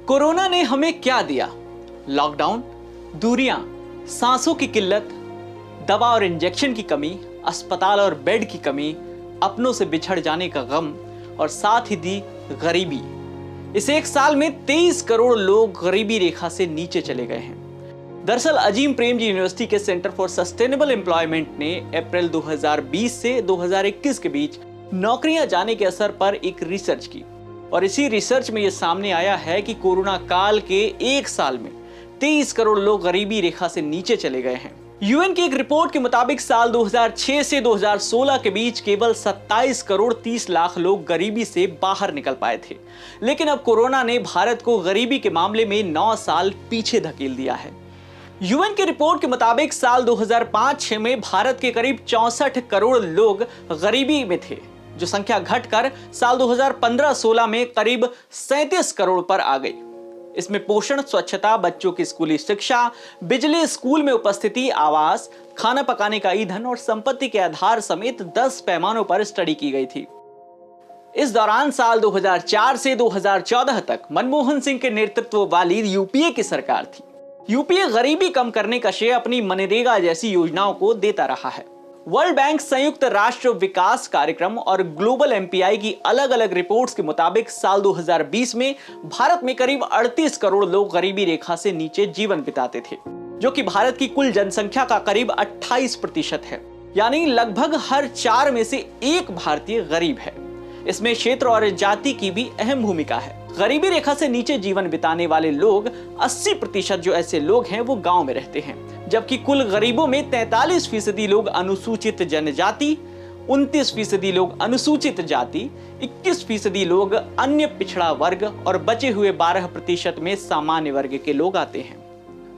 Corona ने हमें क्या दिया? लॉकडाउन, दूरियां, सांसों की किल्लत, दवा और इंजेक्शन की कमी, अस्पताल और बेड की कमी, अपनों से बिछड़ जाने का गम और साथ ही दी गरीबी। इस एक साल में 23 करोड़ लोग गरीबी रेखा से नीचे चले गए हैं। दरअसल अजीम प्रेमजी यूनिवर्सिटी के सेंटर फॉर सस्टेनेबल एम्प्लॉयमेंट ने अप्रैल 2020 से 2021 के बीच नौकरियां जाने के असर पर एक रिसर्च की और इसी रिसर्च में यह सामने आया है कि कोरोना काल के एक साल में 23 करोड़ लोग गरीबी रेखा से नीचे चले गए हैं। यूएन की एक रिपोर्ट के मुताबिक साल 2006 से 2016 के बीच केवल 27 करोड़ 30 लाख लोग गरीबी से बाहर निकल पाए थे, लेकिन अब कोरोना ने भारत को गरीबी के मामले में 9 साल पीछे धकेल दिया है। यूएन की रिपोर्ट के मुताबिक साल 2005-06 में भारत के करीब 64 करोड़ लोग गरीबी में थे, जो संख्या घटकर साल 2015-16 में करीब 37 करोड़ पर आ गई। इसमें पोषण, स्वच्छता, बच्चों की स्कूली शिक्षा, बिजली, स्कूल में उपस्थिति, आवास, खाना पकाने का ईंधन और संपत्ति के आधार समेत 10 पैमानों पर स्टडी की गई थी। इस दौरान साल 2004 से 2014 तक मनमोहन सिंह के नेतृत्व वाली यूपीए की सरकार थी। यूपीए गरीबी कम करने का श्रेय अपनी मनरेगा जैसी योजनाओं को देता रहा है। वर्ल्ड बैंक, संयुक्त राष्ट्र विकास कार्यक्रम और ग्लोबल एमपीआई की अलग अलग रिपोर्ट्स के मुताबिक साल 2020 में भारत में करीब 38 करोड़ लोग गरीबी रेखा से नीचे जीवन बिताते थे, जो कि भारत की कुल जनसंख्या का करीब 28% है। यानी लगभग हर 4 में से 1 भारतीय गरीब है। इसमें क्षेत्र और जाति की भी अहम भूमिका है। गरीबी रेखा से नीचे जीवन बिताने वाले लोग 80% जो ऐसे लोग हैं वो गांव में रहते हैं, जबकि कुल गरीबों में 43% लोग अनुसूचित जनजाति, 29% लोग अनुसूचित जाति, 21% लोग अन्य पिछड़ा वर्ग और बचे हुए 12% में सामान्य वर्ग के लोग आते हैं।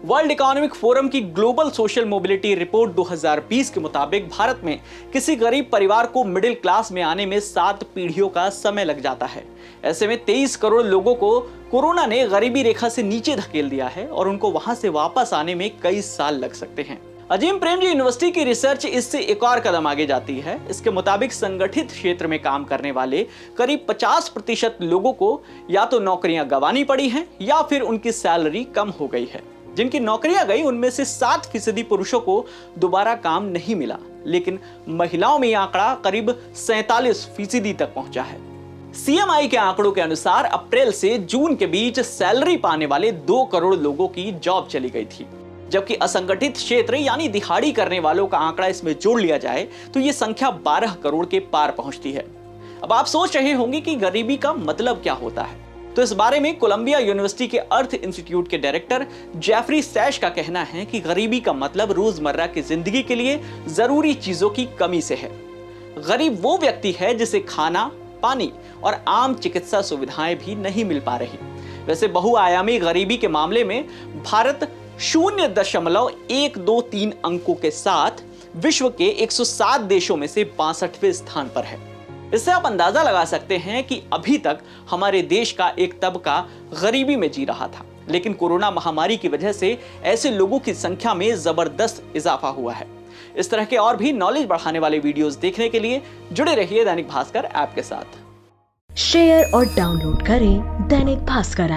वर्ल्ड इकोनॉमिक फोरम की ग्लोबल सोशल मोबिलिटी रिपोर्ट 2020 के मुताबिक भारत में किसी गरीब परिवार को मिडिल क्लास में आने में 7 पीढ़ियों का समय लग जाता है। ऐसे में 23 करोड़ लोगों को कोरोना ने गरीबी रेखा से नीचे धकेल दिया है और उनको वहां से वापस आने में कई साल लग सकते हैं। अजीम प्रेमजी यूनिवर्सिटी की रिसर्च इससे एक और कदम आगे जाती है। इसके मुताबिक संगठित क्षेत्र में काम करने वाले करीब 50% लोगों को या तो नौकरियां गंवानी पड़ी हैं या फिर उनकी सैलरी कम हो गई है। जिनकी नौकरियां गई उनमें से 7% पुरुषों को दोबारा काम नहीं मिला, लेकिन महिलाओं में यह आंकड़ा करीब 47% तक पहुंचा है। सीएमआई के आंकड़ों के अनुसार अप्रैल से जून के बीच सैलरी पाने वाले 2 करोड़ लोगों की जॉब चली गई थी, जबकि असंगठित क्षेत्र यानी दिहाड़ी करने वालों का आंकड़ा इसमें जोड़ लिया जाए तो यह संख्या 12 करोड़ के पार पहुंचती है। अब आप सोच रहे होंगे कि गरीबी का मतलब क्या होता है, तो इस बारे में कोलंबिया यूनिवर्सिटी के अर्थ इंस्टीट्यूट के डायरेक्टर जेफरी सैश का कहना है कि गरीबी का मतलब रोजमर्रा की जिंदगी के लिए जरूरी चीजों की कमी से है। गरीब वो व्यक्ति है जिसे खाना, पानी और आम चिकित्सा सुविधाएं भी नहीं मिल पा रही। वैसे बहुआयामी गरीबी के मामले में भारत 0.123 अंकों के साथ विश्व के 107 देशों में से 62वें स्थान पर है। इससे आप अंदाजा लगा सकते हैं कि अभी तक हमारे देश का एक तबका गरीबी में जी रहा था, लेकिन कोरोना महामारी की वजह से ऐसे लोगों की संख्या में जबरदस्त इजाफा हुआ है। इस तरह के और भी नॉलेज बढ़ाने वाले वीडियोस देखने के लिए जुड़े रहिए दैनिक भास्कर ऐप के साथ। शेयर और डाउनलोड करें दैनिक भास्कर ऐप।